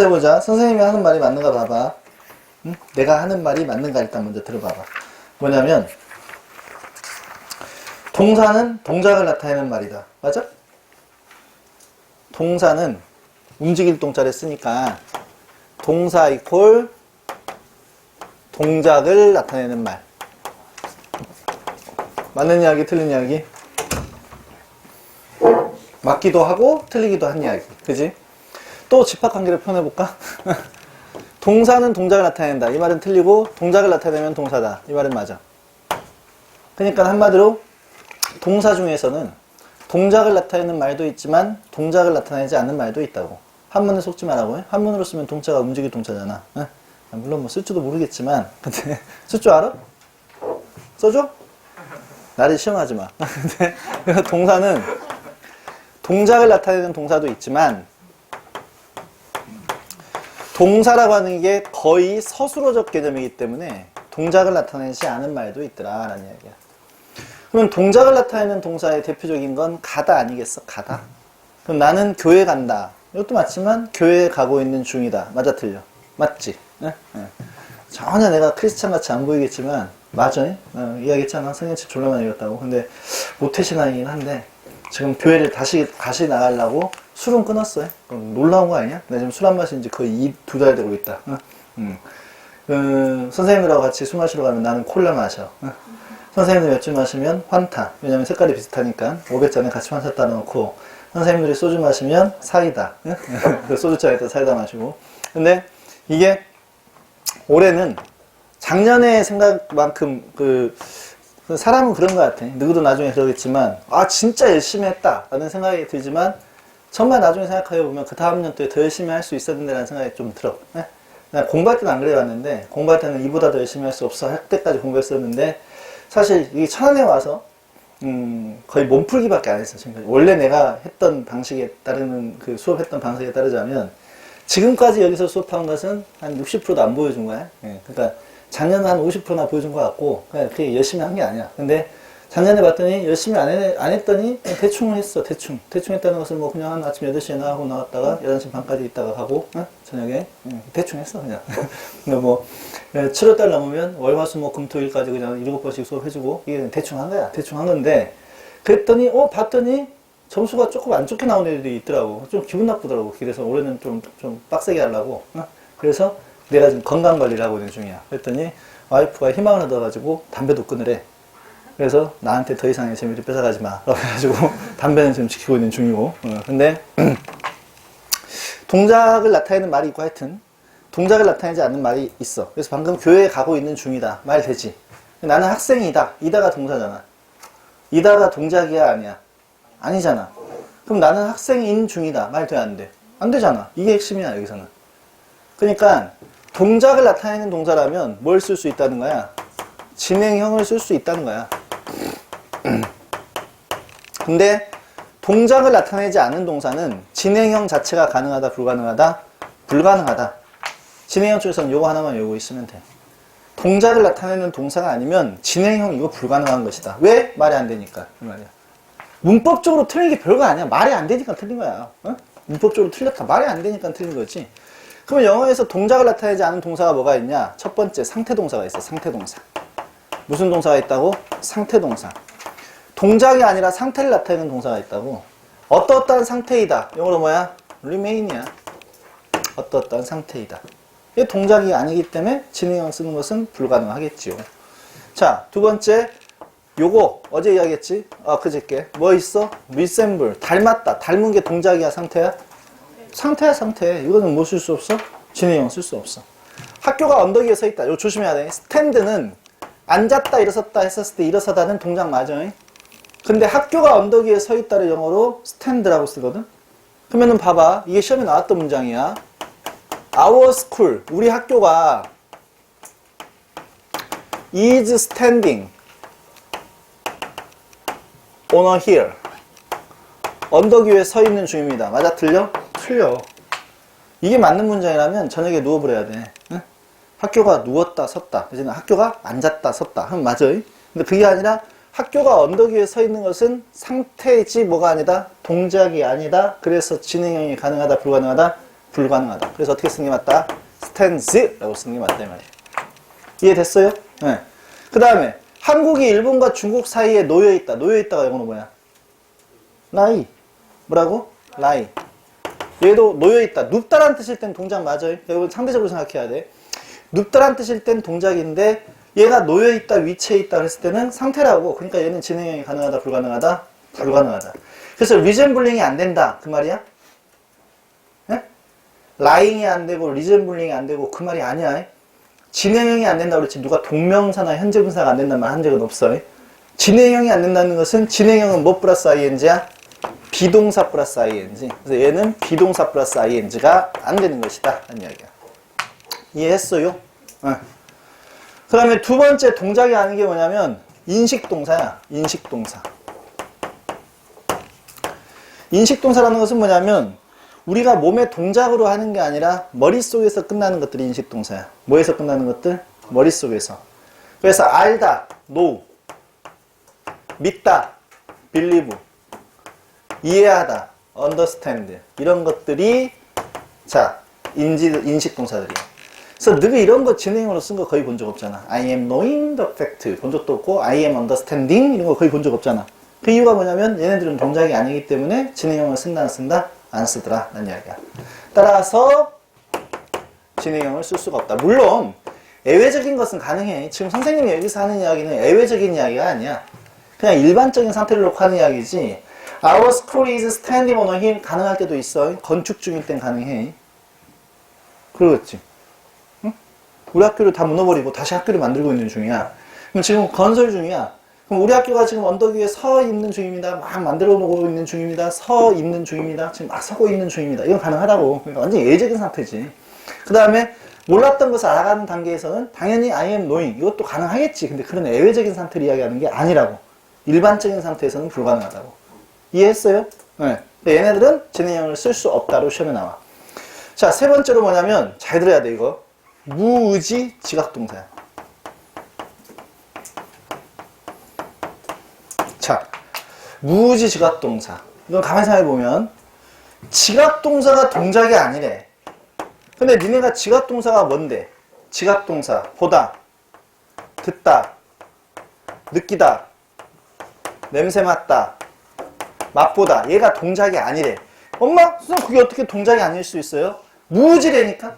해보자. 선생님이 하는 말이 맞는가 봐봐. 응? 내가 하는 말이 맞는가 일단 먼저 들어봐봐. 뭐냐면 동사는 동작을 나타내는 말이다. 맞아? 동사는 움직일 동자를 쓰니까 동사 이퀄 동작을 나타내는 말. 맞는 이야기, 틀린 이야기? 맞기도 하고 틀리기도 한 이야기. 그지? 또 집합관계를 표현해볼까? 동사는 동작을 나타낸다. 이 말은 틀리고 동작을 나타내면 동사다. 이 말은 맞아. 그러니까 한마디로 동사 중에서는 동작을 나타내는 말도 있지만 동작을 나타내지 않는 말도 있다고. 한문에 속지 말라고. 한문으로 쓰면 동자가 움직일 동자잖아. 물론 뭐 쓸 줄도 모르겠지만 근데 쓸 줄 알아? 써줘? 나를 시험하지 마. 근데 동사는 동작을 나타내는 동사도 있지만 동사라고 하는 게 거의 서술어적 개념이기 때문에 동작을 나타내지 않은 말도 있더라 라는 이야기야. 그러면 동작을 나타내는 동사의 대표적인 건 가다 아니겠어? 가다. 그럼 나는 교회 간다. 이것도 맞지만 교회에 가고 있는 중이다. 맞아 틀려? 맞지? 네? 네. 전혀 내가 크리스찬 같이 안 보이겠지만 맞아? 이야기했잖아. 선생님 책 졸라 많이 읽었다고. 근데 모태신앙이긴 한데 지금 교회를 다시 나가려고 술은 끊었어요. 놀라운 거 아니야? 내가 지금 술 안 마신 지 거의 2달 되고 있다. 선생님들하고 같이 술 마시러 가면 나는 콜라 마셔. 선생님들 맥주 마시면 환타. 왜냐면 색깔이 비슷하니까 500잔에 같이 환타 따라놓고 선생님들이 소주 마시면 사이다. 그 소주잔에다 사이다 마시고. 근데 이게 올해는 작년의 생각만큼 사람은 그런 것 같아. 누구도 나중에 그러겠지만 아 진짜 열심히 했다 라는 생각이 들지만 정말 나중에 생각해 보면 그 다음 년도에 더 열심히 할 수 있었는데 라는 생각이 좀 들어. 나 공부할 때는 안 그래봤는데 공부할 때는 이보다 더 열심히 할 수 없어 할 때까지 공부했었는데 사실 이 천안에 와서 거의 몸풀기밖에 안 했어. 지금까지. 원래 내가 했던 방식에 따르는 수업했던 방식에 따르자면 지금까지 여기서 수업한 것은 한 60%도 안 보여준 거야. 그러니까 작년에 한 50%나 보여준 것 같고 그냥 그렇게 열심히 한 게 아니야. 근데 작년에 봤더니 열심히 안 했더니 대충 했어. 대충 했다는 것은 뭐 그냥 한 아침 8시에 나가고 나왔다가 11시 반까지 있다가 가고 저녁에 대충 했어 그냥. 근데 뭐 7월달 넘으면 월화수목금토일까지 그냥 7번씩 수업해주고 이게 대충 한 거야. 대충 한 건데 그랬더니 봤더니 점수가 조금 안 좋게 나온 애들이 있더라고. 좀 기분 나쁘더라고. 그래서 올해는 좀 빡세게 하려고. 그래서 내가 지금 건강관리를 하고 있는 중이야. 그랬더니 와이프가 희망을 얻어가지고 담배도 끊으래. 그래서 나한테 더 이상의 재미를 뺏어가지 마. 그래가지고 담배는 지금 지키고 있는 중이고. 근데 동작을 나타내는 말이 있고 하여튼 동작을 나타내지 않는 말이 있어. 그래서 방금 교회에 가고 있는 중이다. 말 되지. 나는 학생이다. 이다가 동사잖아. 이다가 동작이야 아니야? 아니잖아. 그럼 나는 학생인 중이다. 말 돼 안 돼? 안 되잖아. 이게 핵심이야 여기서는. 그러니까 동작을 나타내는 동사라면 뭘 쓸 수 있다는 거야? 진행형을 쓸 수 있다는 거야. 근데 동작을 나타내지 않은 동사는 진행형 자체가 가능하다, 불가능하다? 불가능하다. 진행형 쪽에서는 요거 하나만 외우고 있으면 돼. 동작을 나타내는 동사가 아니면 진행형 이거 불가능한 것이다. 왜? 말이 안 되니까. 그 말이야. 문법적으로 틀린 게 별거 아니야. 말이 안 되니까 틀린 거야. 문법적으로 틀렸다. 말이 안 되니까 틀린 거지. 그러면 영어에서 동작을 나타내지 않은 동사가 뭐가 있냐? 첫 번째 상태동사가 있어. 상태동사. 무슨 동사가 있다고? 상태동사. 동작이 아니라 상태를 나타내는 동사가 있다고. 어떠어떠한 상태이다. 영어로 뭐야? remain이야. 어떠어떠한 상태이다. 이게 동작이 아니기 때문에 진행형 쓰는 것은 불가능하겠지요. 자, 두 번째. 요거 어제 이야기했지? 그저께 뭐 있어? resemble. 닮았다. 닮은 게 동작이야? 상태야? 상태야 상태. 이거는 뭐 쓸 수 없어? 진행형 쓸 수 없어. 학교가 언덕 위에 서 있다. 이거 조심해야 돼. 스탠드는 앉았다 일어섰다 했었을 때 일어서다는 동작 맞아. 근데 학교가 언덕 위에 서 있다를 영어로 스탠드라고 쓰거든. 그러면은 봐봐. 이게 시험에 나왔던 문장이야. Our school. 우리 학교가 is standing on a hill. 언덕 위에 서 있는 중입니다. 맞아? 틀려? 틀려. 이게 맞는 문장이라면 저녁에 누워버려야 돼. 응? 학교가 누웠다 섰다. 그래서 학교가 앉았다 섰다 하면 맞아. 근데 그게 아니라 학교가 언덕 위에 서 있는 것은 상태이지 뭐가 아니다? 동작이 아니다. 그래서 진행형이 가능하다 불가능하다? 불가능하다. 그래서 어떻게 쓰는 게 맞다? stands라고 쓰는 게 맞다 이 말이에요. 이해됐어요? 네. 그 다음에 한국이 일본과 중국 사이에 놓여있다. 놓여있다가 영어로 뭐야? lie. 뭐라고? lie. 얘도 놓여있다. 눕다란 뜻일 땐 동작 맞아요. 이건 상대적으로 생각해야 돼. 눕다란 뜻일 땐 동작인데 얘가 놓여있다, 위치해 있다 그랬을 때는 상태라고. 그러니까 얘는 진행형이 가능하다, 불가능하다? 불가능하다. 그래서 리젠블링이 안 된다. 그 말이야? 예? 라잉이 안 되고 리젠블링이 안 되고 그 말이 아니야. 진행형이 안 된다고 그랬지. 누가 동명사나 현재분사가 안 된다는 말 한 적은 없어. 진행형이 안 된다는 것은 진행형은 뭐 플러스 ing야? 비동사 플러스 ing. 그래서 얘는 비동사 플러스 ing가 안 되는 것이다. 라는 이야기야. 이해했어요? 그 다음에 두 번째 동작이 아닌 게 뭐냐면 인식동사야. 인식동사. 인식동사라는 것은 뭐냐면 우리가 몸의 동작으로 하는 게 아니라 머릿속에서 끝나는 것들이 인식동사야. 뭐에서 끝나는 것들? 머릿속에서. 그래서 알다, know, 믿다, believe, 이해하다, understand 이런 것들이 자 인식동사들이야. 그래서 너가 이런 거 진행형으로 쓴 거 거의 본 적 없잖아. I am knowing the fact 본 적도 없고 I am understanding 이런 거 거의 본 적 없잖아. 그 이유가 뭐냐면 얘네들은 동작이 아니기 때문에 진행형을 쓴다 안 쓴다? 안 쓰더라 라는 이야기야. 따라서 진행형을 쓸 수가 없다. 물론 예외적인 것은 가능해. 지금 선생님이 여기서 하는 이야기는 예외적인 이야기가 아니야. 그냥 일반적인 상태를 놓고 하는 이야기지. Our school is standing on a hill 가능할 때도 있어. 건축 중일 땐 가능해. 그렇지. 응? 우리 학교를 다 무너버리고 다시 학교를 만들고 있는 중이야. 그럼 지금 건설 중이야. 그럼 우리 학교가 지금 언덕 위에 서 있는 중입니다. 막 만들어 놓고 있는 중입니다. 서 있는 중입니다. 지금 막 서고 있는 중입니다. 이건 가능하다고. 그러니까 완전 예외적인 상태지. 그 다음에 몰랐던 것을 알아가는 단계에서는 당연히 I am knowing 이것도 가능하겠지. 근데 그런 예외적인 상태를 이야기하는 게 아니라고. 일반적인 상태에서는 불가능하다고. 이해했어요? 네. 얘네들은 진행형을 쓸 수 없다로 시험에 나와. 자, 세 번째로 뭐냐면 잘 들어야 돼 이거. 무의지 지각동사야. 자, 무의지 지각동사. 이건 가만히 생각해보면 지각동사가 동작이 아니래. 근데 니네가 지각동사가 뭔데? 지각동사, 보다, 듣다, 느끼다, 냄새 맡다, 맛보다. 얘가 동작이 아니래. 엄마, 선생님 그게 어떻게 동작이 아닐 수 있어요? 무의지라니까?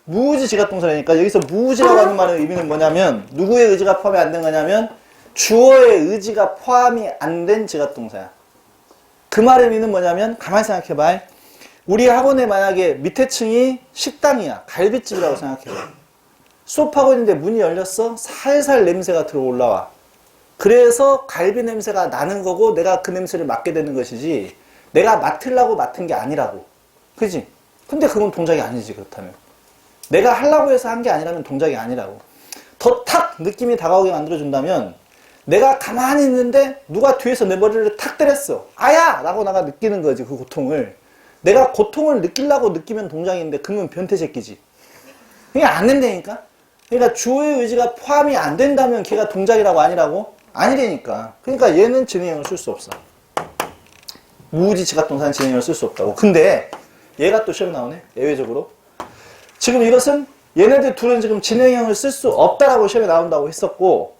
무의지 지각동사라니까. 여기서 무의지라고 하는 말의 의미는 뭐냐면 누구의 의지가 포함이 안 된 거냐면 주어의 의지가 포함이 안 된 지각동사야. 그 말의 의미는 뭐냐면 가만히 생각해봐. 우리 학원에 만약에 밑에 층이 식당이야. 갈비집이라고 생각해봐. 수업하고 있는데 문이 열렸어. 살살 냄새가 들어 올라와. 그래서 갈비 냄새가 나는 거고 내가 그 냄새를 맡게 되는 것이지 내가 맡으려고 맡은 게 아니라고. 그지? 근데 그건 동작이 아니지 그렇다면. 내가 하려고 해서 한 게 아니라면 동작이 아니라고. 더 탁 느낌이 다가오게 만들어준다면 내가 가만히 있는데 누가 뒤에서 내 머리를 탁 때렸어. 아야! 라고 내가 느끼는 거지 그 고통을. 내가 고통을 느끼려고 느끼면 동작인데 그러면 변태 새끼지. 그게 안 된다니까? 그러니까 주어의 의지가 포함이 안 된다면 걔가 동작이라고 아니라고? 아니라니까. 그러니까 얘는 진행형을 쓸 수 없어. 무의지 지각동사는 진행형을 쓸 수 없다고. 근데 얘가 또 시험에 나오네. 예외적으로. 지금 이것은 얘네들 둘은 지금 진행형을 쓸 수 없다라고 시험에 나온다고 했었고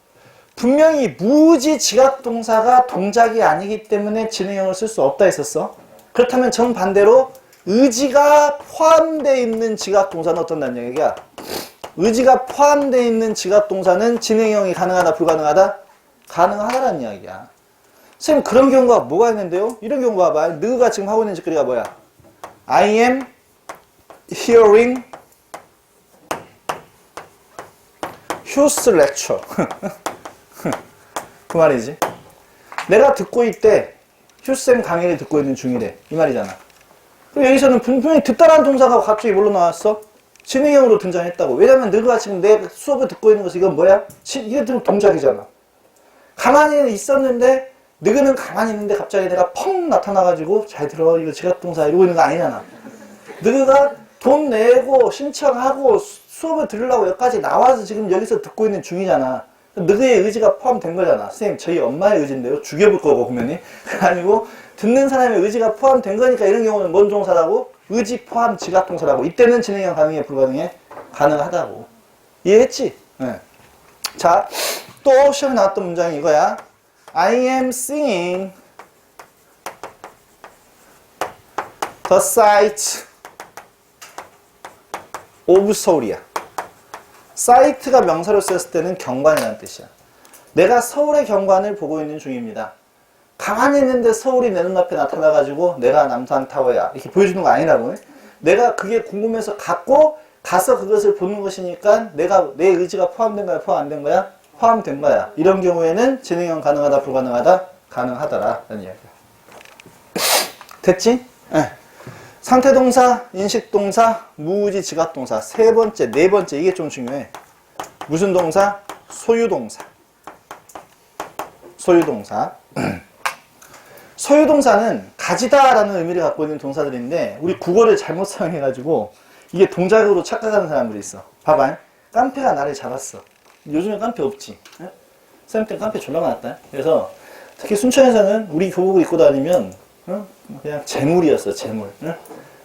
분명히 무의지 지각동사가 동작이 아니기 때문에 진행형을 쓸 수 없다 했었어. 그렇다면 정반대로 의지가 포함되어 있는 지각동사는 어떤다는 얘기야? 의지가 포함되어 있는 지각동사는 진행형이 가능하다 불가능하다? 가능하다라는 이야기야. 선생님 그런 경우가 뭐가 있는데요? 이런 경우가 봐봐. 너가 지금 하고 있는 짓거리가 뭐야? I am hearing Hugh's lecture. 그 말이지. 내가 듣고 있대. 휴쌤 강의를 듣고 있는 중이래. 이 말이잖아. 그럼 여기서는 분명히 듣다라는 동사가 갑자기 뭘로 나왔어? 진행형으로 등장했다고. 왜냐면 너가 지금 내 수업을 듣고 있는 것이 이건 뭐야? 이게 동작이잖아. 가만히 있었는데 너는 가만히 있는데 갑자기 내가 펑 나타나가지고 잘 들어 이거 지각동사 이러고 있는 거 아니잖아. 너가 돈 내고 신청하고 수업을 들으려고 여기까지 나와서 지금 여기서 듣고 있는 중이잖아. 너의 의지가 포함된 거잖아. 선생님 저희 엄마의 의지인데요. 죽여볼 거고 보면이. 아니고 듣는 사람의 의지가 포함된 거니까 이런 경우는 뭔 동사라고? 의지 포함 지각동사라고. 이때는 진행형 가능해, 불가능해? 가능하다고. 이해했지? 네. 자, 또 시험에 나왔던 문장이 이거야. I am singing the sight of 서울이야. 사이트가 명사로 쓰였을 때는 경관이라는 뜻이야. 내가 서울의 경관을 보고 있는 중입니다. 가만히 있는데 서울이 내 눈앞에 나타나가지고 내가 남산타워야 이렇게 보여주는 거 아니라고. 내가 그게 궁금해서 가서 그것을 보는 것이니까 내가 내 의지가 포함된 거야, 포함 안 된 거야? 포함된 거야. 이런 경우에는 진행형 가능하다, 불가능하다? 가능하더라 라는 이야기야. 됐지? 네. 상태동사, 인식동사, 무의지 지각동사. 세 번째, 네 번째 이게 좀 중요해. 무슨 동사? 소유동사. 소유동사. 소유동사는 가지다 라는 의미를 갖고 있는 동사들인데 우리 국어를 잘못 사용해가지고 이게 동작으로 착각하는 사람들이 있어. 봐봐. 깡패가 나를 잡았어. 요즘에 깡패 없지. 쌤 때 깡패 졸라 많았다. 그래서 특히 순천에서는 우리 교복을 입고 다니면 그냥 재물이었어. 재물.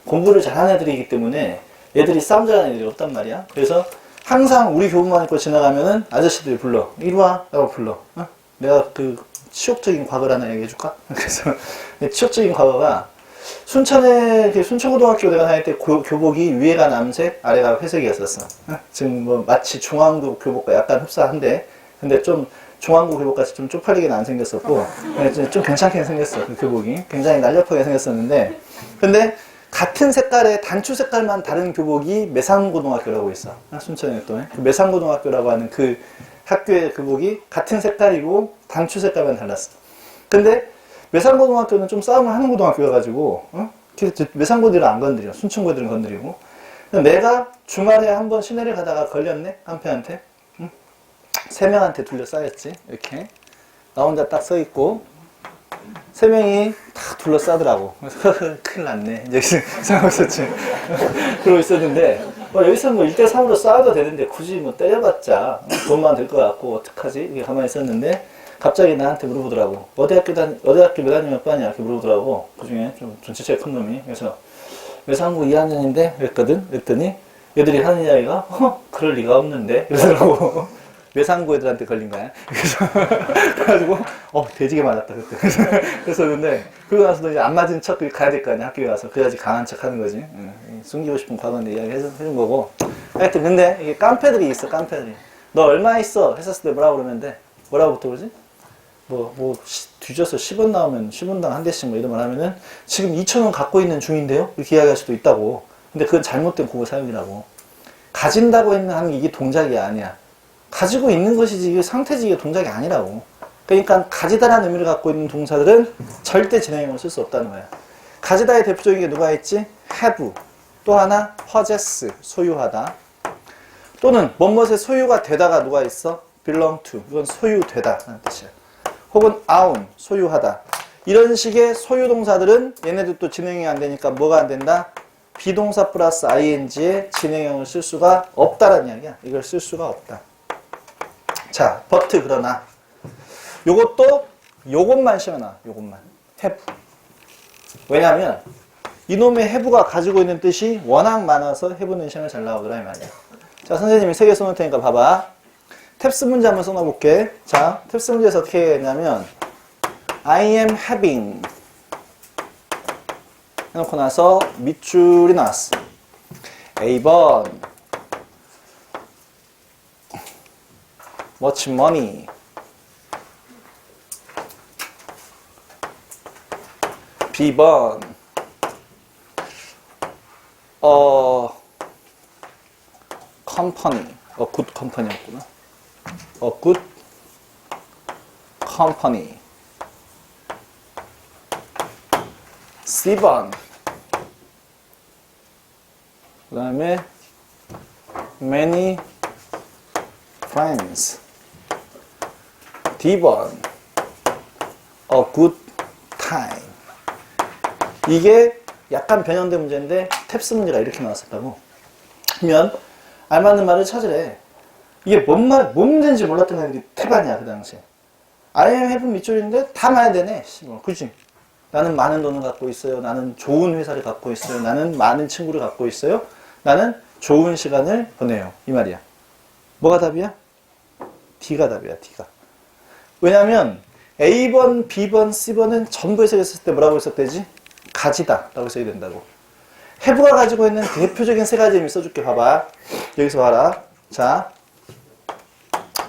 공부를 잘하는 애들이기 때문에 얘들이 싸움 잘하는 애들이 없단 말이야. 그래서 항상 우리 교복만 입고 지나가면은 아저씨들이 불러. 이리 와 라고 불러. 내가 그 치욕적인 과거를 하나 얘기해 줄까? 그래서 치욕적인 과거가 순천에 순천고등학교 내가 다닐 때 교복이 위에가 남색 아래가 회색이었었어. 지금 뭐 마치 중앙고 교복과 약간 흡사한데 근데 좀 중앙고 교복같이 좀 쪽팔리게는 안 생겼었고 좀 괜찮게 생겼어. 그 교복이 굉장히 날렵하게 생겼었는데 근데 같은 색깔의 단추 색깔만 다른 교복이 매산고등학교라고 있어. 순천에 또 그 매산고등학교라고 하는 그 학교의 교복이 같은 색깔이고 단추 색깔만 달랐어. 근데 매산고등학교는 좀 싸움을 하는 고등학교여가지고 매산고들은 안 건드려. 순천고들은 건드리고. 내가 주말에 한번 시내를 가다가 걸렸네. 깡패한테. 3명한테 둘러싸였지. 이렇게 나 혼자 딱 서있고 3명이 다 둘러싸더라고. 그래서 큰일 났네 이제 생각하고 있었지. 그러고 있었는데 여기서 뭐 1대3으로 싸워도 되는데 굳이 뭐 때려봤자 돈만 들 것 같고 어떡하지? 이렇게 가만히 있었는데 갑자기 나한테 물어보더라고. 어디 학교 몇 학년 몇 반이야? 이렇게 물어보더라고. 그 중에 좀 전체적인 큰 놈이. 그래서 외상고 2학년인데 그랬거든? 그랬더니 얘들이 하는 이야기가 그럴 리가 없는데 이러더라고. 외상고 애들한테 걸린 거야. 그래가지고 돼지게 맞았다 그때. 그래서 근데 그러고 나서도 이제 안 맞은 척 가야 될 거 아니야. 학교에 가서 그래야지 강한 척 하는 거지. 숨기고 싶은 과거인데 이야기 해준 거고. 하여튼 근데 이게 깡패들이 있어. 깡패들이. 너 얼마 있어? 했었을 때 뭐라고 그러면 돼? 뭐라고부터 그러지? 뒤져서 10원 나오면 10원당 한 대씩 뭐 이런 말 하면은 지금 2,000원 갖고 있는 중인데요? 이렇게 이야기할 수도 있다고. 근데 그건 잘못된 국어 사용이라고. 가진다고 하는 게 이게 동작이 아니야. 가지고 있는 것이지 이게 상태지 이게 동작이 아니라고. 그러니까 가지다라는 의미를 갖고 있는 동사들은 절대 진행형을 쓸 수 없다는 거야. 가지다의 대표적인 게 누가 있지? have. 또 하나 possess. 소유하다. 또는 뭐뭇의 소유가 되다가 누가 있어? belong to. 이건 소유되다 라는 뜻이야. 혹은 own. 소유하다. 이런 식의 소유동사들은 얘네들 또 진행이 안 되니까 뭐가 안 된다? 비동사 플러스 ing에 진행형을 쓸 수가 없다라는 이야기야. 이걸 쓸 수가 없다. 자, but 그러나 요것만 시험에 나와. 요것만. have. 왜냐면 이놈의 have가 가지고 있는 뜻이 워낙 많아서 have는 시험에 잘 나오더라 이 말이야. 자, 선생님이 3개 써놓을 테니까 봐봐. 탭스 문제 한번 써놔볼게. 자, 탭스 문제에서 어떻게 했냐면 I am having 해놓고 나서 밑줄이 나왔어. A번 much money B번 company good company였구나. good company C번 그 다음에 many friends D번 a good time. 이게 약간 변형된 문제인데 탭스 문제가 이렇게 나왔었다고. 그러면 알맞는 말을 찾으래. 이게 뭔 문제인지 몰랐던 애들이 태반이야 그 당시에. I am have 밑줄인데 다 봐야 되네. 그치? 나는 많은 돈을 갖고 있어요. 나는 좋은 회사를 갖고 있어요. 나는 많은 친구를 갖고 있어요. 나는 좋은 시간을 보내요. 이 말이야. 뭐가 답이야? D가 답이야. D가. 왜냐면 A번, B번, C번은 전부 해석했을 때 뭐라고 했었대지? 가지다 라고 써야 된다고. have가 가지고 있는 대표적인 세 가지 의미 써줄게. 봐봐. 여기서 봐라. 자,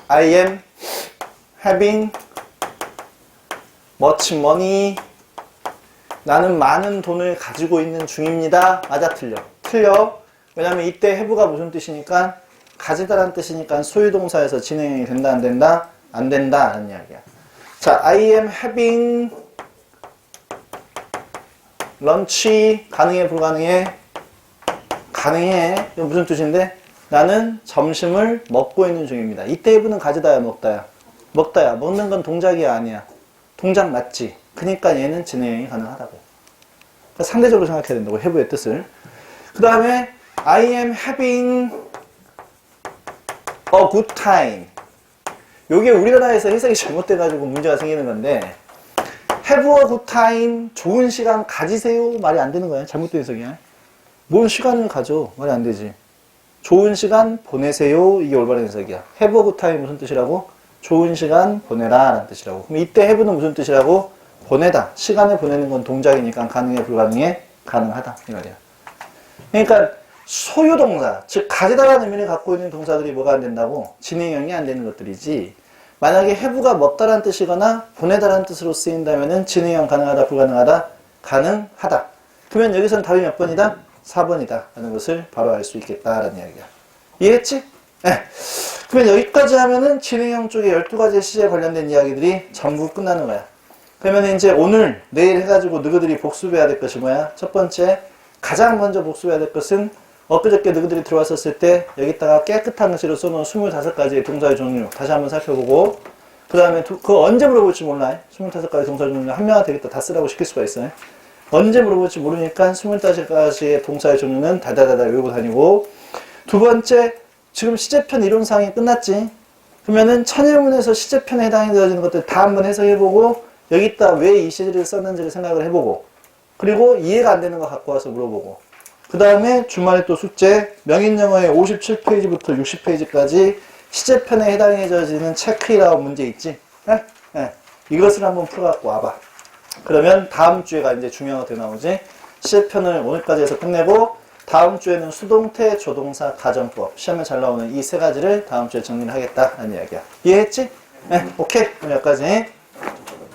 I am having much money. 나는 많은 돈을 가지고 있는 중입니다. 맞아, 틀려? 틀려. 왜냐면 이때 have가 무슨 뜻이니까? 가지다라는 뜻이니까 소유동사에서 진행이 된다, 안 된다? 안 된다 라는 이야기야. 자, I am having lunch. 가능해, 불가능해? 가능해. 이건 무슨 뜻인데? 나는 점심을 먹고 있는 중입니다. 이때 have는 가지다야, 먹다야? 먹다야. 먹는 건 동작이 아니야. 동작 맞지? 그러니까 얘는 진행이 가능하다고. 그러니까 상대적으로 생각해야 된다고, have의 뜻을. 그 다음에 I am having a good time. 요게 우리나라에서 해석이 잘못돼가지고 문제가 생기는 건데, have a good time, 좋은 시간 가지세요. 말이 안 되는 거야. 잘못된 해석이야. 뭔 시간을 가져? 말이 안 되지. 좋은 시간 보내세요. 이게 올바른 해석이야. have a good time 무슨 뜻이라고? 좋은 시간 보내라 라는 뜻이라고. 그럼 이때 have는 무슨 뜻이라고? 보내다. 시간을 보내는 건 동작이니까 가능해, 불가능해? 가능하다. 이 말이야. 그러니까 소유동사, 즉 가지다라는 의미를 갖고 있는 동사들이 뭐가 안 된다고? 진행형이 안 되는 것들이지. 만약에 have가 먹다라는 뜻이거나 보내다라는 뜻으로 쓰인다면은 진행형 가능하다, 불가능하다? 가능하다. 그러면 여기서는 답이 몇 번이다? 4번이다 라는 것을 바로 알 수 있겠다라는 이야기야. 이해했지? 네. 그러면 여기까지 하면은 진행형 쪽에 12가지의 시제에 관련된 이야기들이 전부 끝나는 거야. 그러면 이제 오늘, 내일 해가지고 너희들이 복습해야 될 것이 뭐야? 첫 번째, 가장 먼저 복습해야 될 것은 엊그저께 너희들이 들어왔었을 때 여기다가 깨끗한 글씨로 써놓은 25가지의 동사의 종류 다시 한번 살펴보고, 그 다음에 그거 언제 물어볼지 몰라. 25가지 동사 종류 한 명한테 되겠다 다 쓰라고 시킬 수가 있어요. 언제 물어볼지 모르니까 25가지의 동사의 종류는 다다다다 외우고 다니고, 두 번째, 지금 시제편 이론상이 끝났지. 그러면은 천일문에서 시제편에 해당이 되어지는 것들 다 한번 해석해보고, 여기다 왜 이 시제를 썼는지를 생각을 해보고, 그리고 이해가 안 되는 거 갖고 와서 물어보고, 그 다음에 주말에 또 숙제, 명인영어의 57페이지부터 60페이지까지 시제편에 해당해져지는 체크이라고 문제 있지? 네? 네. 이것을 한번 풀어갖고 와봐. 그러면 다음 주에가 이제 중요한 것들이 나오지. 시제편을 오늘까지 해서 끝내고, 다음 주에는 수동태, 조동사, 가정법, 시험에 잘 나오는 이 세 가지를 다음 주에 정리를 하겠다는 이야기야. 이해했지? 네, 오케이. 그럼 여기까지.